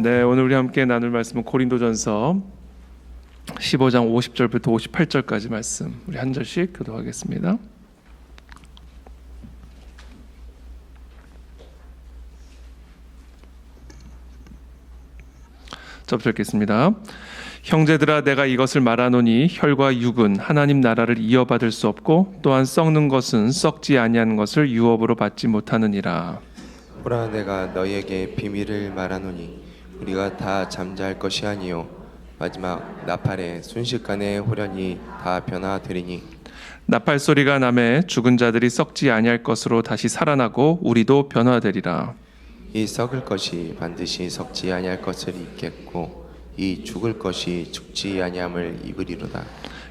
네, 오늘 우리 함께 나눌 말씀은 고린도전서 15장 50절부터 58절까지 말씀. 우리 한 절씩 교독하겠습니다. 저부터 읽겠습니다. 형제들아, 내가 이것을 말하노니 혈과 육은 하나님 나라를 이어받을 수 없고 또한 썩는 것은 썩지 아니하는 것을 유업으로 받지 못하느니라. 보라, 내가 너희에게 비밀을 말하노니 우리가 다 잠잘 것이 아니요 마지막 나팔에 순식간에 호련히 다 변화되리니 나팔 소리가 나매 죽은 자들이 썩지 아니할 것으로 다시 살아나고 우리도 변화되리라. 이 썩을 것이 반드시 썩지 아니할 것을 입겠고 이 죽을 것이 죽지 아니함을 입으리로다.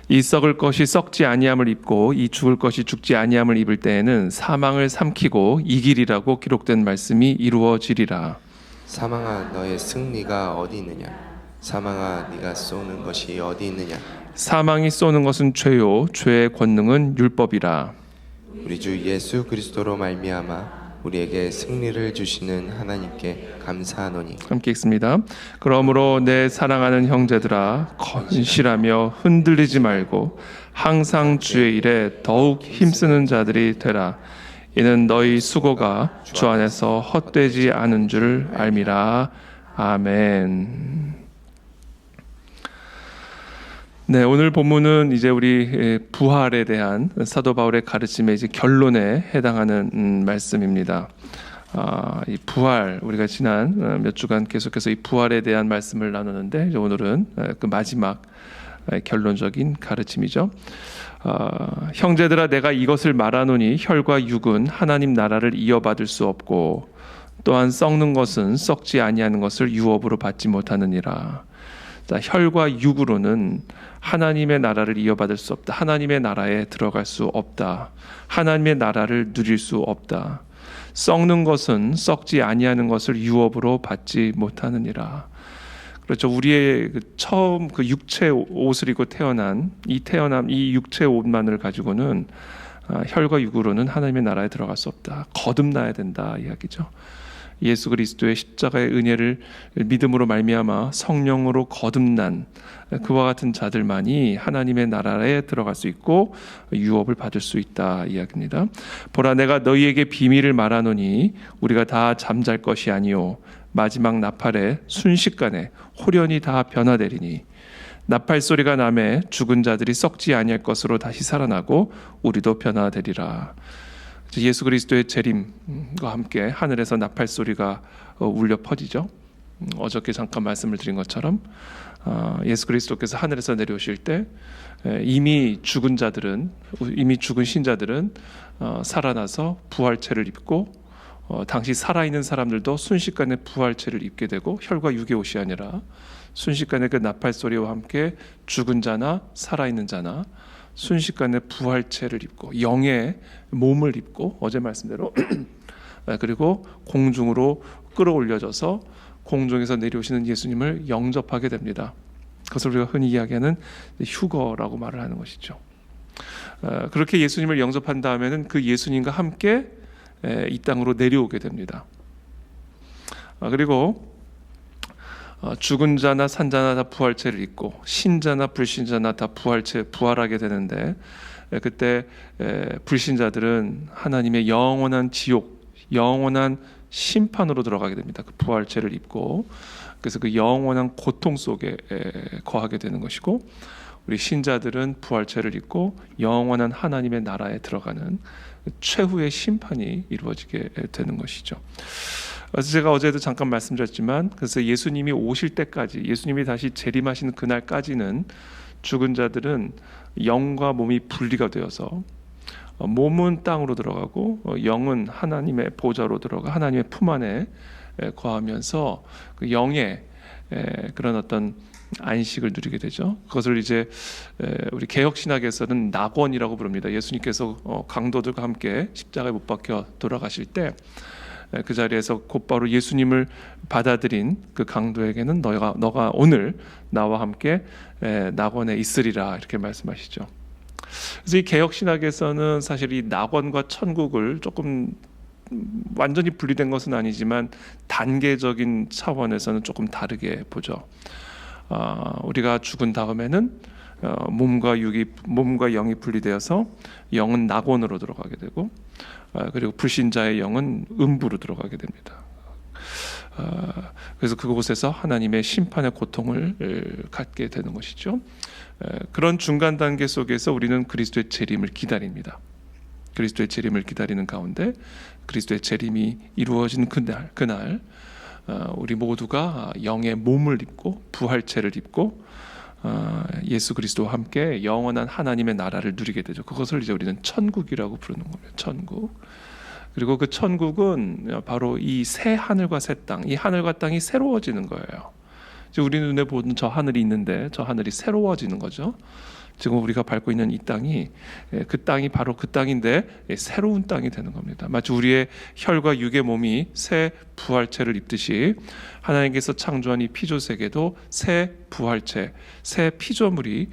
이 썩을 것이 썩지 아니함을 입고 이 죽을 것이 죽지 아니함을 입을 때에는 사망을 삼키고 이기리라고 기록된 말씀이 이루어지리라. 사망아, 너의 승리가 어디 있느냐? 사망아, 네가 쏘는 것이 어디 있느냐? 사망이 쏘는 것은 죄요 죄의 권능은 율법이라. 우리 주 예수 그리스도로 말미암아 우리에게 승리를 주시는 하나님께 감사하노니. 함께 읽습니다. 그러므로 내 사랑하는 형제들아, 건실하며 흔들리지 말고 항상 주의 일에 더욱 힘쓰는 자들이 되라. 이는 너희 수고가 주 안에서 헛되지 않은 줄 알미라. 아멘. 네, 오늘 본문은 이제 우리 부활에 대한 사도 바울의 가르침의 이제 결론에 해당하는 말씀입니다. 이 부활, 우리가 지난 몇 주간 계속해서 이 부활에 대한 말씀을 나누는데 이제 오늘은 그 마지막 결론적인 가르침이죠. 형제들아, 내가 이것을 말하노니 혈과 육은 하나님 나라를 이어받을 수 없고 또한 썩는 것은 썩지 아니하는 것을 유업으로 받지 못하느니라. 자, 혈과 육으로는 하나님의 나라를 이어받을 수 없다. 하나님의 나라에 들어갈 수 없다. 하나님의 나라를 누릴 수 없다. 썩는 것은 썩지 아니하는 것을 유업으로 받지 못하느니라. 그렇죠. 우리의 처음 그 육체 옷을 입고 태어난 이 육체 옷만을 가지고는 혈과 육으로는 하나님의 나라에 들어갈 수 없다. 거듭나야 된다 이야기죠. 예수 그리스도의 십자가의 은혜를 믿음으로 말미암아 성령으로 거듭난 그와 같은 자들만이 하나님의 나라에 들어갈 수 있고 유업을 받을 수 있다 이야기입니다. 보라, 내가 너희에게 비밀을 말하노니 우리가 다 잠잘 것이 아니요 마지막 나팔에 순식간에 호련히 다 변화되리니 나팔 소리가 나매 죽은 자들이 썩지 아니할 것으로 다시 살아나고 우리도 변화되리라. 예수 그리스도의 재림과 함께 하늘에서 나팔 소리가 울려 퍼지죠. 어저께 잠깐 말씀을 드린 것처럼 예수 그리스도께서 하늘에서 내려오실 때 이미 죽은 신자들은 살아나서 부활체를 입고 당시 살아있는 사람들도 순식간에 부활체를 입게 되고 혈과 육의 옷이 아니라 순식간에 그 나팔 소리와 함께 죽은 자나 살아있는 자나 순식간에 부활체를 입고 영의 몸을 입고 어제 말씀대로 그리고 공중으로 끌어올려져서 공중에서 내려오시는 예수님을 영접하게 됩니다. 그것을 우리가 흔히 이야기하는 휴거라고 말을 하는 것이죠. 그렇게 예수님을 영접한 다음에는 그 예수님과 함께 이 땅으로 내려오게 됩니다. 그리고 죽은 자나 산 자나 다 부활체를 입고 신자나 불신자나 다 부활하게 되는데 그때 불신자들은 하나님의 영원한 지옥, 영원한 심판으로 들어가게 됩니다. 그 부활체를 입고 그래서 그 영원한 고통 속에 거하게 되는 것이고 우리 신자들은 부활체를 입고 영원한 하나님의 나라에 들어가는 최후의 심판이 이루어지게 되는 것이죠. 그래서 제가 어제도 잠깐 말씀드렸지만 그래서 예수님이 오실 때까지 예수님이 다시 재림하시는 그날까지는 죽은 자들은 영과 몸이 분리가 되어서 몸은 땅으로 들어가고 영은 하나님의 보좌로 들어가 하나님의 품 안에 거하면서 그 영의 그런 어떤 안식을 누리게 되죠. 그것을 이제 우리 개혁 신학에서는 낙원이라고 부릅니다. 예수님께서 강도들과 함께 십자가에 못 박혀 돌아가실 때 그 자리에서 곧바로 예수님을 받아들인 그 강도에게는 너가 오늘 나와 함께 낙원에 있으리라 이렇게 말씀하시죠. 그래서 이 개혁 신학에서는 사실 이 낙원과 천국을 조금 완전히 분리된 것은 아니지만 단계적인 차원에서는 조금 다르게 보죠. 우리가 죽은 다음에는 몸과 영이 분리되어서 영은 낙원으로 들어가게 되고, 그리고 불신자의 영은 음부로 들어가게 됩니다. 그래서 그곳에서 하나님의 심판의 고통을 갖게 되는 것이죠. 그런 중간 단계 속에서 우리는 그리스도의 재림을 기다립니다. 그리스도의 재림을 기다리는 가운데 그리스도의 재림이 이루어진 그날 우리 모두가 영의 몸을 입고 부활체를 입고 예수 그리스도와 함께 영원한 하나님의 나라를 누리게 되죠. 그것을 이제 우리는 천국이라고 부르는 겁니다. 천국. 그리고 그 천국은 바로 이 새 하늘과 새 땅, 이 하늘과 땅이 새로워지는 거예요. 지금 우리 눈에 보는 저 하늘이 있는데 저 하늘이 새로워지는 거죠. 지금 우리가 밟고 있는 이 땅이 그 땅이 바로 그 땅인데 새로운 땅이 되는 겁니다. 마치 우리의 혈과 육의 몸이 새 부활체를 입듯이 하나님께서 창조한 이 피조 세계도 새 부활체, 새 피조물이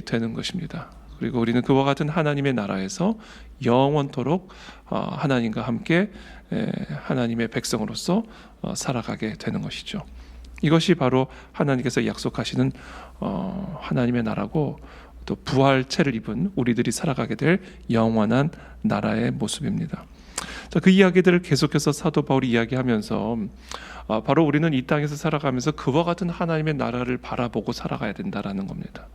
되는 것입니다. 그리고 우리는 그와 같은 하나님의 나라에서 영원토록 하나님과 함께 하나님의 백성으로서 살아가게 되는 것이죠. 이것이 바로 하나님께서 약속하시는 하나님의 나라고, 또 부활체를 입은 우리들이 살아가게 될 영원한 나라의 모습입니다. 자, 그 이야기들을 계속해서 사도 바울이 이야기하면서 바로 우리는 이 땅에서 살아가면서 그와 같은 하나님의 나라를 바라보고 살아가야 된다라는 겁니다.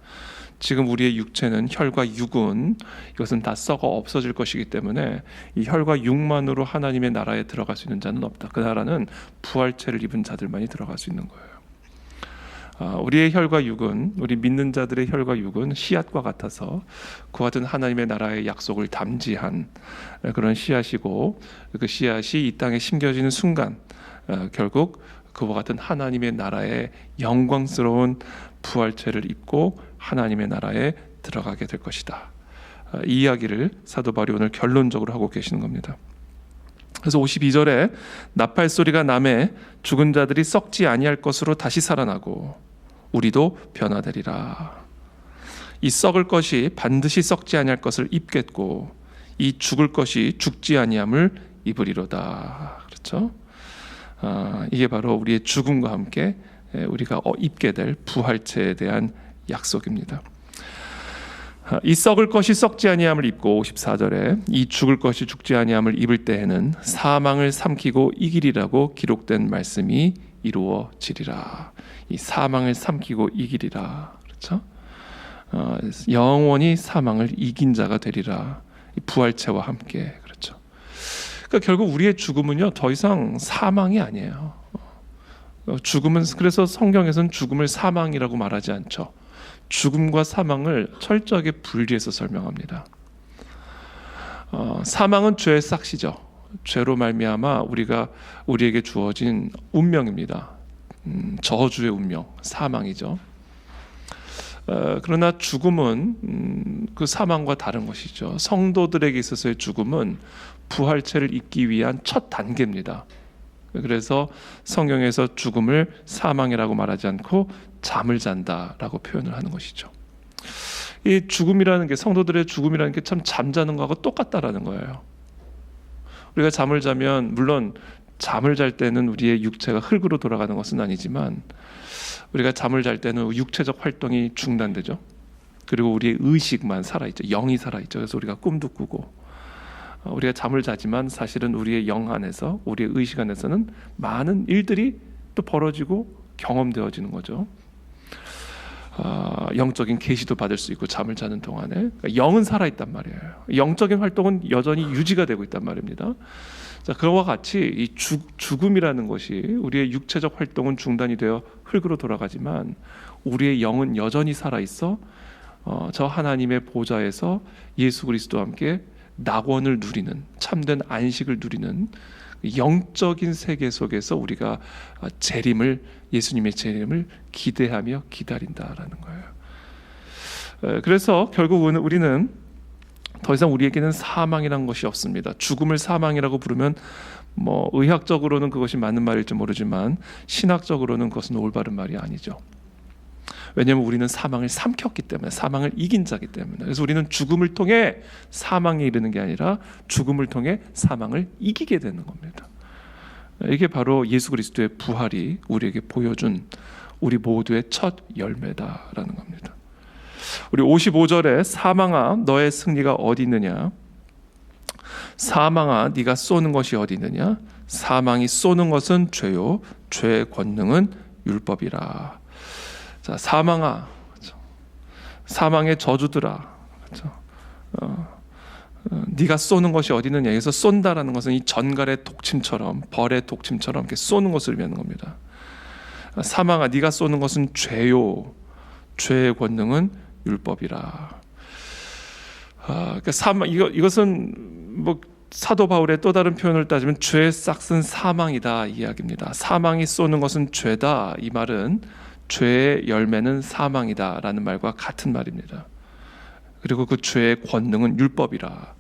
지금 우리의 육체는 혈과 육은 이것은 다 썩어 없어질 것이기 때문에 이 혈과 육만으로 하나님의 나라에 들어갈 수 있는 자는 없다. 그 나라는 부활체를 입은 자들만이 들어갈 수 있는 거예요. 우리의 혈과 육은, 우리 믿는 자들의 혈과 육은 씨앗과 같아서 그와 같은 하나님의 나라의 약속을 담지한 그런 씨앗이고, 그 씨앗이 이 땅에 심겨지는 순간 결국 그와 같은 하나님의 나라의 영광스러운 부활체를 입고 하나님의 나라에 들어가게 될 것이다. 이 이야기를 사도 바울이 오늘 결론적으로 하고 계시는 겁니다. 그래서 52절에 나팔 소리가 나매 죽은 자들이 썩지 아니할 것으로 다시 살아나고 우리도 변화되리라. 이 썩을 것이 반드시 썩지 아니할 것을 입겠고 이 죽을 것이 죽지 아니함을 입으리로다. 그렇죠? 이게 바로 우리의 죽음과 함께 우리가 입게 될 부활체에 대한 약속입니다. 이 썩을 것이 썩지 아니함을 입고 54절에 이 죽을 것이 죽지 아니함을 입을 때에는 사망을 삼키고 이기리라고 기록된 말씀이 이루어지리라. 이 사망을 삼키고 이기리라. 그렇죠? 영원히 사망을 이긴 자가 되리라. 이 부활체와 함께. 그렇죠? 그러니까 결국 우리의 죽음은요 더 이상 사망이 아니에요. 죽음은, 그래서 성경에서는 죽음을 사망이라고 말하지 않죠. 죽음과 사망을 철저하게 분리해서 설명합니다. 사망은 죄의 삭시죠. 죄로 말미암아 우리에게 주어진 운명입니다. 저주의 운명, 사망이죠. 그러나 죽음은 그 사망과 다른 것이죠. 성도들에게 있어서의 죽음은 부활체를 입기 위한 첫 단계입니다. 그래서 성경에서 죽음을 사망이라고 말하지 않고 잠을 잔다라고 표현을 하는 것이죠. 이 죽음이라는 게, 성도들의 죽음이라는 게 참 잠자는 거하고 똑같다라는 거예요. 우리가 잠을 자면, 물론 잠을 잘 때는 우리의 육체가 흙으로 돌아가는 것은 아니지만 우리가 잠을 잘 때는 육체적 활동이 중단되죠. 그리고 우리의 의식만 살아있죠. 영이 살아있죠. 그래서 우리가 꿈도 꾸고, 우리가 잠을 자지만 사실은 우리의 영 안에서, 우리의 의식 안에서는 많은 일들이 또 벌어지고 경험되어지는 거죠. 영적인 계시도 받을 수 있고, 잠을 자는 동안에 그러니까 영은 살아있단 말이에요. 영적인 활동은 여전히 유지가 되고 있단 말입니다. 자, 그와 같이 이 죽음이라는 것이, 우리의 육체적 활동은 중단이 되어 흙으로 돌아가지만 우리의 영은 여전히 살아있어 저 하나님의 보좌에서 예수 그리스도와 함께 낙원을 누리는, 참된 안식을 누리는 영적인 세계 속에서 우리가 예수님의 재림을 기대하며 기다린다라는 거예요. 그래서 결국은 우리는 더 이상 우리에게는 사망이라는 것이 없습니다. 죽음을 사망이라고 부르면 의학적으로는 그것이 맞는 말일지 모르지만 신학적으로는 그것은 올바른 말이 아니죠. 왜냐하면 우리는 사망을 삼켰기 때문에, 사망을 이긴 자기 때문에. 그래서 우리는 죽음을 통해 사망에 이르는 게 아니라 죽음을 통해 사망을 이기게 되는 겁니다. 이게 바로 예수 그리스도의 부활이 우리에게 보여준 우리 모두의 첫 열매다라는 겁니다. 우리 55절에 사망아 너의 승리가 어디 있느냐, 사망아 네가 쏘는 것이 어디 있느냐, 사망이 쏘는 것은 죄요 죄의 권능은 율법이라. 자, 사망아, 그렇죠? 사망의 저주들아, 그렇죠? 네가 쏘는 것이 어디 있느냐. 여기서 쏜다라는 것은 이 전갈의 독침처럼, 벌의 독침처럼 이렇게 쏘는 것을 의미하는 겁니다. 사망아 네가 쏘는 것은 죄요 죄의 권능은 율법이라. 그러니까 이것은 뭐 사도 바울의 또 다른 표현을 따지면 죄의 싹은 사망이다 이야기입니다. 사망이 쏘는 것은 죄다, 이 말은 죄의 열매는 사망이다라는 말과 같은 말입니다. 그리고 그 죄의 권능은 율법이라.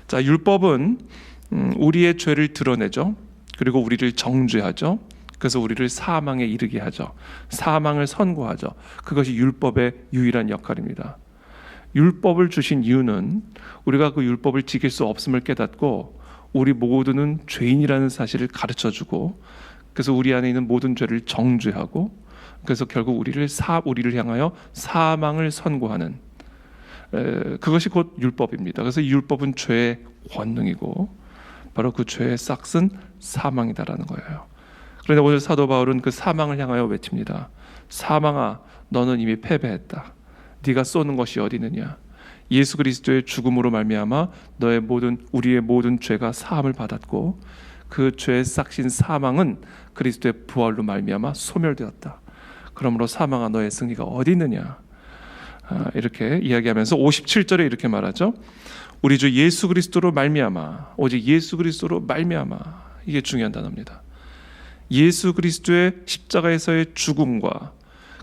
자, 율법은 우리의 죄를 드러내죠. 그리고 우리를 정죄하죠. 그래서 우리를 사망에 이르게 하죠. 사망을 선고하죠. 그것이 율법의 유일한 역할입니다. 율법을 주신 이유는 우리가 그 율법을 지킬 수 없음을 깨닫고 우리 모두는 죄인이라는 사실을 가르쳐주고, 그래서 우리 안에 있는 모든 죄를 정죄하고, 그래서 결국 우리를 향하여 사망을 선고하는, 그것이 곧 율법입니다. 그래서 이 율법은 죄의 권능이고 바로 그 죄의 싹은 사망이다라는 거예요. 그런데 오늘 사도 바울은 그 사망을 향하여 외칩니다. 사망아 너는 이미 패배했다. 네가 쏘는 것이 어디 있느냐. 예수 그리스도의 죽음으로 말미암아 우리의 모든 죄가 사함을 받았고, 그 죄의 싹신 사망은 그리스도의 부활로 말미암아 소멸되었다. 그러므로 사망아 너의 승리가 어디 있느냐. 이렇게 이야기하면서 57절에 이렇게 말하죠. 우리 주 예수 그리스도로 말미암아, 오직 예수 그리스도로 말미암아. 이게 중요한 단어입니다. 예수 그리스도의 십자가에서의 죽음과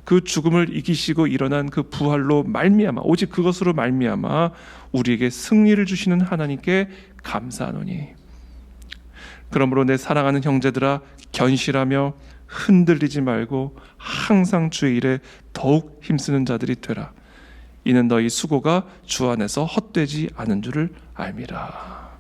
그 죽음을 이기시고 일어난 그 부활로 말미암아, 오직 그것으로 말미암아 우리에게 승리를 주시는 하나님께 감사하노니. 그러므로 내 사랑하는 형제들아 견실하며 흔들리지 말고 항상 주의 일에 더욱 힘쓰는 자들이 되라. 이는 너희 수고가 주 안에서 헛되지 않은 줄을 알미라.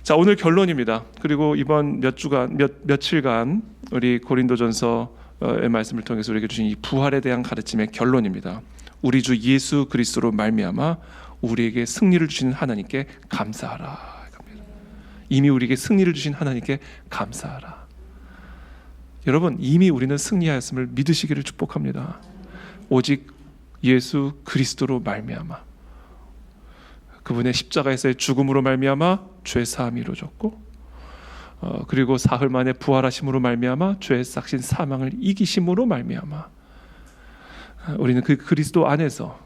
자, 오늘 결론입니다. 그리고 이번 며칠간 우리 고린도전서의 말씀을 통해서 우리에게 주신 이 부활에 대한 가르침의 결론입니다. 우리 주 예수 그리스도로 말미암아 우리에게 승리를 주시는 하나님께 감사하라. 이미 우리에게 승리를 주신 하나님께 감사하라. 여러분, 이미 우리는 승리하였음을 믿으시기를 축복합니다. 오직 예수 그리스도로 말미암아, 그분의 십자가에서의 죽음으로 말미암아 죄 사함이 이루어졌고, 그리고 사흘 만에 부활하심으로 말미암아 죄의 싹신 사망을 이기심으로 말미암아 우리는 그 그리스도 안에서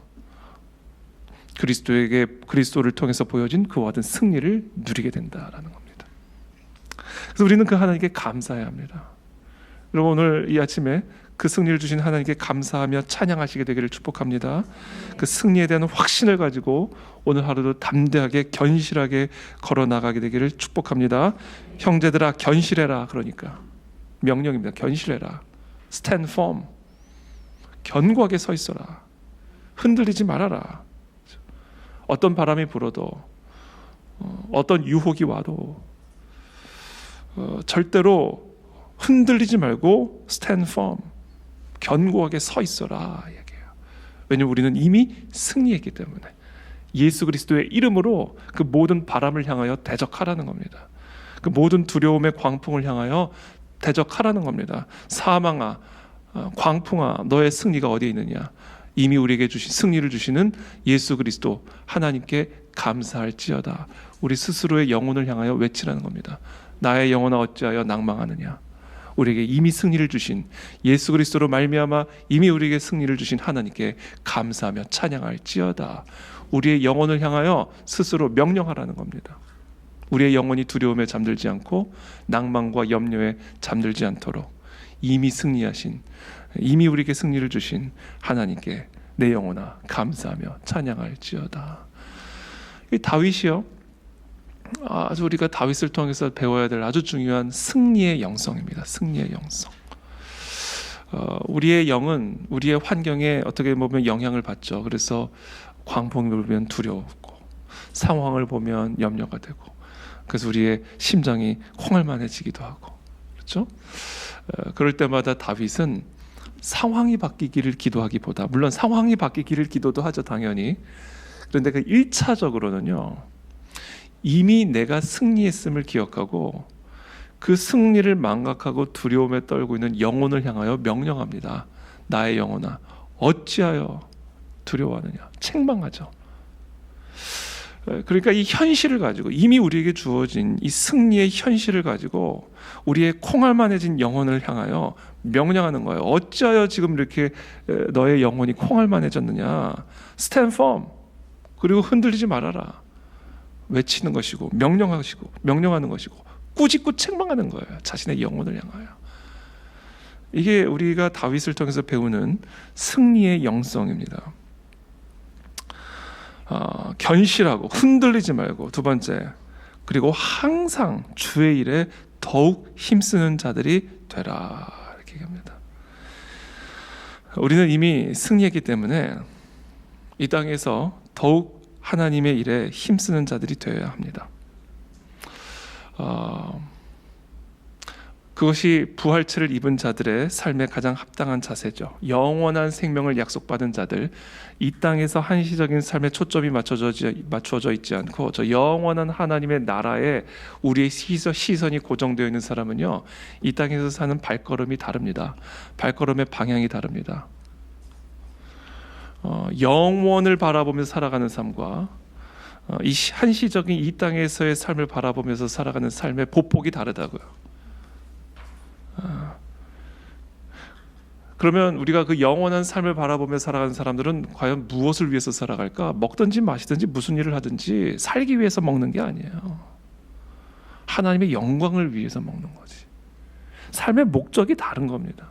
그리스도를 통해서 보여진 그와 같은 승리를 누리게 된다라는 겁니다. 그래서 우리는 그 하나님께 감사해야 합니다. 여러분, 오늘 이 아침에 그 승리를 주신 하나님께 감사하며 찬양하시게 되기를 축복합니다. 그 승리에 대한 확신을 가지고 오늘 하루도 담대하게 견실하게 걸어 나가게 되기를 축복합니다. 형제들아 견실해라. 그러니까 명령입니다. 견실해라. Stand firm. 견고하게 서 있어라. 흔들리지 말아라. 어떤 바람이 불어도, 어떤 유혹이 와도 절대로 흔들리지 말고 stand firm, 견고하게 서 있어라 얘기해요. 왜냐하면 우리는 이미 승리했기 때문에 예수 그리스도의 이름으로 그 모든 바람을 향하여 대적하라는 겁니다. 그 모든 두려움의 광풍을 향하여 대적하라는 겁니다. 사망아, 광풍아, 너의 승리가 어디에 있느냐. 이미 우리에게 주신 승리를 주시는 예수 그리스도 하나님께 감사할지어다. 우리 스스로의 영혼을 향하여 외치라는 겁니다. 나의 영혼아 어찌하여 낭망하느냐. 우리에게 이미 승리를 주신 예수 그리스도로 말미암아 이미 우리에게 승리를 주신 하나님께 감사하며 찬양할지어다. 우리의 영혼을 향하여 스스로 명령하라는 겁니다. 우리의 영혼이 두려움에 잠들지 않고 낭만과 염려에 잠들지 않도록 이미 승리하신, 이미 우리에게 승리를 주신 하나님께 내 영혼아 감사하며 찬양할지어다. 이 다윗이요, 아주 우리가 다윗을 통해서 배워야 될 아주 중요한 승리의 영성입니다. 승리의 영성. 우리의 영은 우리의 환경에 어떻게 보면 영향을 받죠. 그래서 광풍을 보면 두려웠고 상황을 보면 염려가 되고 그래서 우리의 심장이 콩알만해지기도 하고 그렇죠? 그럴 때마다 다윗은 상황이 바뀌기를 기도하기보다 물론 상황이 바뀌기를 기도도 하죠 당연히. 그런데 그 1차적으로는요 이미 내가 승리했음을 기억하고 그 승리를 망각하고 두려움에 떨고 있는 영혼을 향하여 명령합니다. 나의 영혼아 어찌하여 두려워하느냐. 책망하죠. 그러니까 이 현실을 가지고 이미 우리에게 주어진 이 승리의 현실을 가지고 우리의 콩알만해진 영혼을 향하여 명령하는 거예요. 어찌하여 지금 이렇게 너의 영혼이 콩알만해졌느냐. Stand firm. 그리고 흔들리지 말아라. 외치는 것이고 명령하는 것이고 꾸짖고 책망하는 거예요. 자신의 영혼을 향하여. 이게 우리가 다윗을 통해서 배우는 승리의 영성입니다. 견실하고 흔들리지 말고 두 번째 그리고 항상 주의 일에 더욱 힘쓰는 자들이 되라 이렇게 얘기합니다. 우리는 이미 승리했기 때문에 이 땅에서 더욱 하나님의 일에 힘쓰는 자들이 되어야 합니다. 그것이 부활체를 입은 자들의 삶에 가장 합당한 자세죠. 영원한 생명을 약속받은 자들, 이 땅에서 한시적인 삶에 초점이 맞춰져 있지 않고 저 영원한 하나님의 나라에 우리의 시선이 고정되어 있는 사람은요, 이 땅에서 사는 발걸음이 다릅니다. 발걸음의 방향이 다릅니다. 영원을 바라보면서 살아가는 삶과 이 한시적인 이 땅에서의 삶을 바라보면서 살아가는 삶의 보폭이 다르다고요. 그러면 우리가 그 영원한 삶을 바라보며 살아가는 사람들은 과연 무엇을 위해서 살아갈까? 먹든지 마시든지 무슨 일을 하든지 살기 위해서 먹는 게 아니에요. 하나님의 영광을 위해서 먹는 거지. 삶의 목적이 다른 겁니다.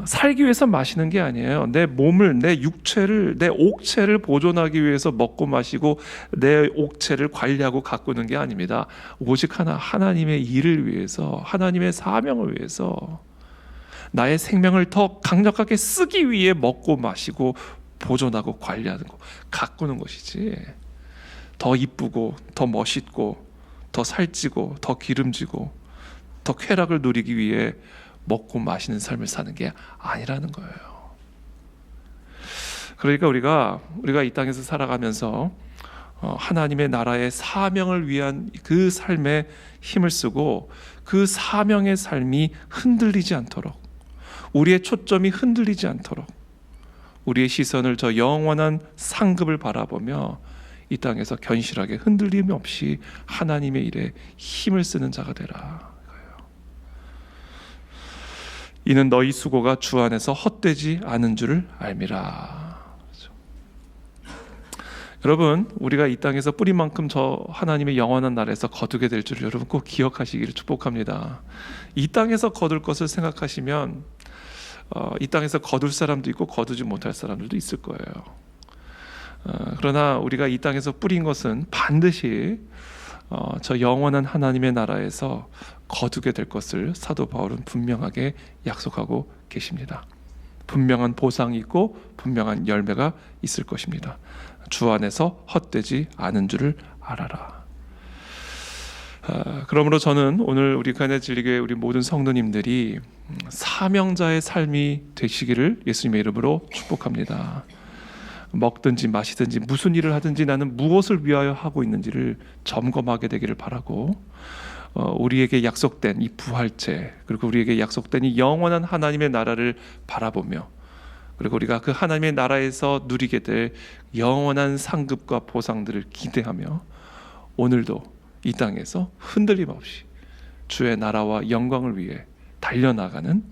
살기 위해서 마시는 게 아니에요. 내 몸을, 내 육체를, 내 옥체를 보존하기 위해서 먹고 마시고 내 옥체를 관리하고 가꾸는 게 아닙니다. 오직 하나님의 일을 위해서, 하나님의 사명을 위해서 나의 생명을 더 강력하게 쓰기 위해 먹고 마시고 보존하고 관리하는 거, 가꾸는 것이지. 더 이쁘고 더 멋있고 더 살찌고 더 기름지고 더 쾌락을 누리기 위해 먹고 마시는 삶을 사는 게 아니라는 거예요. 그러니까 우리가 이 땅에서 살아가면서 하나님의 나라의 사명을 위한 그 삶에 힘을 쓰고 그 사명의 삶이 흔들리지 않도록, 우리의 초점이 흔들리지 않도록 우리의 시선을 저 영원한 상급을 바라보며 이 땅에서 견실하게 흔들림 없이 하나님의 일에 힘을 쓰는 자가 되라. 이는 너희 수고가 주 안에서 헛되지 않은 줄을 알미라. 그렇죠? 여러분, 우리가 이 땅에서 뿌리만큼 저 하나님의 영원한 나라에서 거두게 될 줄을 여러분 꼭 기억하시기를 축복합니다. 이 땅에서 거둘 것을 생각하시면 이 땅에서 거둘 사람도 있고 거두지 못할 사람들도 있을 거예요. 그러나 우리가 이 땅에서 뿌린 것은 반드시 저 영원한 하나님의 나라에서 거두게 될 것을 사도 바울은 분명하게 약속하고 계십니다. 분명한 보상이 있고 분명한 열매가 있을 것입니다. 주 안에서 헛되지 않은 줄을 알아라. 그러므로 저는 오늘 우리 가네 진리교회 우리 모든 성도님들이 사명자의 삶이 되시기를 예수님의 이름으로 축복합니다. 먹든지 마시든지 무슨 일을 하든지 나는 무엇을 위하여 하고 있는지를 점검하게 되기를 바라고, 우리에게 약속된 이 부활체, 그리고 우리에게 약속된 이 영원한 하나님의 나라를 바라보며, 그리고 우리가 그 하나님의 나라에서 누리게 될 영원한 상급과 보상들을 기대하며 오늘도 이 땅에서 흔들림 없이 주의 나라와 영광을 위해 달려나가는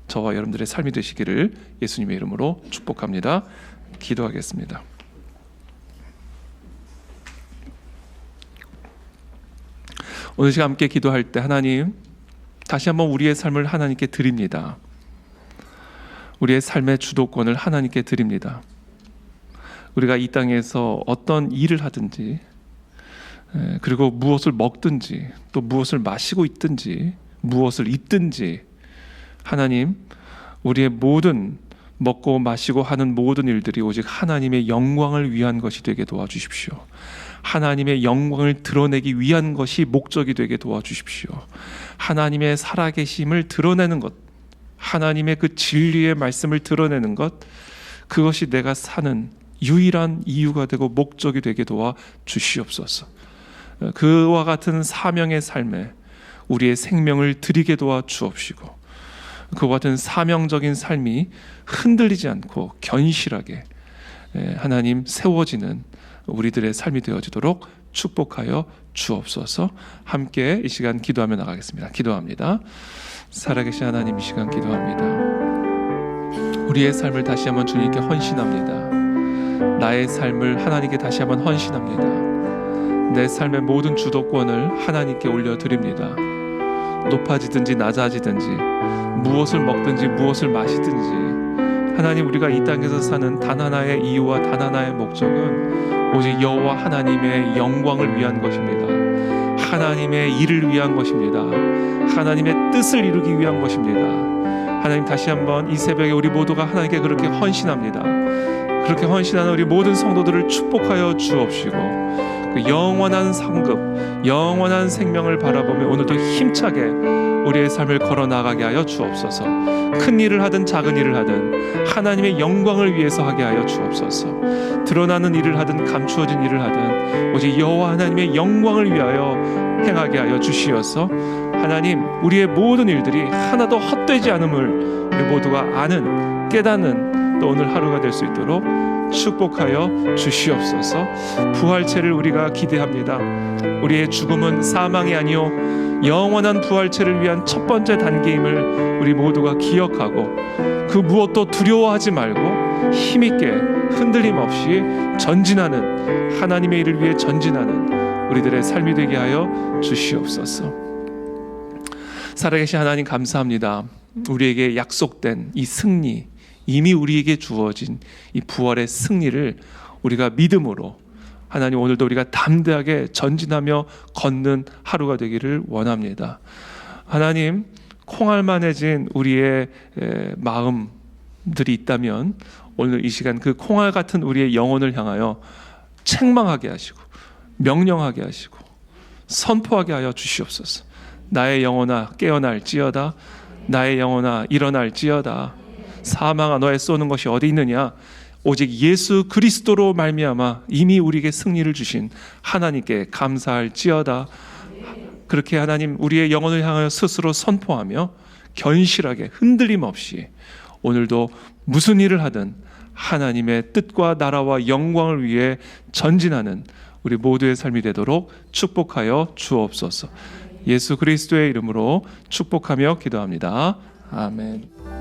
저와 여러분들의 삶이 되시기를 예수님의 이름으로 축복합니다. 기도하겠습니다. 오늘 시간 함께 기도할 때 하나님, 다시 한번 우리의 삶을 하나님께 드립니다. 우리의 삶의 주도권을 하나님께 드립니다. 우리가 이 땅에서 어떤 일을 하든지, 그리고 무엇을 먹든지, 또 무엇을 마시고 있든지, 무엇을 입든지, 하나님, 우리의 모든 먹고 마시고 하는 모든 일들이 오직 하나님의 영광을 위한 것이 되게 도와주십시오. 하나님의 영광을 드러내기 위한 것이 목적이 되게 도와주십시오. 하나님의 살아계심을 드러내는 것, 하나님의 그 진리의 말씀을 드러내는 것, 그것이 내가 사는 유일한 이유가 되고 목적이 되게 도와주시옵소서. 그와 같은 사명의 삶에 우리의 생명을 드리게 도와주옵시고, 그와 같은 사명적인 삶이 흔들리지 않고 견실하게 하나님 세워지는 우리들의 삶이 되어지도록 축복하여 주옵소서. 함께 이 시간 기도하며 나가겠습니다. 기도합니다. 살아계신 하나님, 이 시간 기도합니다. 우리의 삶을 다시 한번 주님께 헌신합니다. 나의 삶을 하나님께 다시 한번 헌신합니다. 내 삶의 모든 주도권을 하나님께 올려드립니다. 높아지든지 낮아지든지, 무엇을 먹든지 무엇을 마시든지, 하나님, 우리가 이 땅에서 사는 단 하나의 이유와 단 하나의 목적은 오직 여호와 하나님의 영광을 위한 것입니다. 하나님의 일을 위한 것입니다. 하나님의 뜻을 이루기 위한 것입니다. 하나님, 다시 한번 이 새벽에 우리 모두가 하나님께 그렇게 헌신합니다. 그렇게 헌신하는 우리 모든 성도들을 축복하여 주옵시고, 그 영원한 상급, 영원한 생명을 바라보며 오늘도 힘차게 우리의 삶을 걸어 나가게 하여 주옵소서. 큰 일을 하든 작은 일을 하든 하나님의 영광을 위해서 하게 하여 주옵소서. 드러나는 일을 하든 감추어진 일을 하든 오직 여호와 하나님의 영광을 위하여 행하게 하여 주시어서, 하나님, 우리의 모든 일들이 하나도 헛되지 않음을 우리 모두가 아는, 깨닫는 또 오늘 하루가 될 수 있도록 축복하여 주시옵소서. 부활체를 우리가 기대합니다. 우리의 죽음은 사망이 아니요 영원한 부활체를 위한 첫 번째 단계임을 우리 모두가 기억하고, 그 무엇도 두려워하지 말고 힘있게 흔들림 없이 전진하는, 하나님의 일을 위해 전진하는 우리들의 삶이 되게 하여 주시옵소서. 살아계신 하나님, 감사합니다. 우리에게 약속된 이 승리, 이미 우리에게 주어진 이 부활의 승리를 우리가 믿음으로, 하나님, 오늘도 우리가 담대하게 전진하며 걷는 하루가 되기를 원합니다. 하나님, 콩알만해진 우리의 마음들이 있다면 오늘 이 시간 그 콩알 같은 우리의 영혼을 향하여 책망하게 하시고 명령하게 하시고 선포하게 하여 주시옵소서. 나의 영혼아 깨어날지어다. 나의 영혼아 일어날지어다. 사망아 너의 쏘는 것이 어디 있느냐. 오직 예수 그리스도로 말미암아 이미 우리에게 승리를 주신 하나님께 감사할지어다. 그렇게 하나님, 우리의 영혼을 향하여 스스로 선포하며 견실하게 흔들림 없이 오늘도 무슨 일을 하든 하나님의 뜻과 나라와 영광을 위해 전진하는 우리 모두의 삶이 되도록 축복하여 주옵소서. 예수 그리스도의 이름으로 축복하며 기도합니다. 아멘.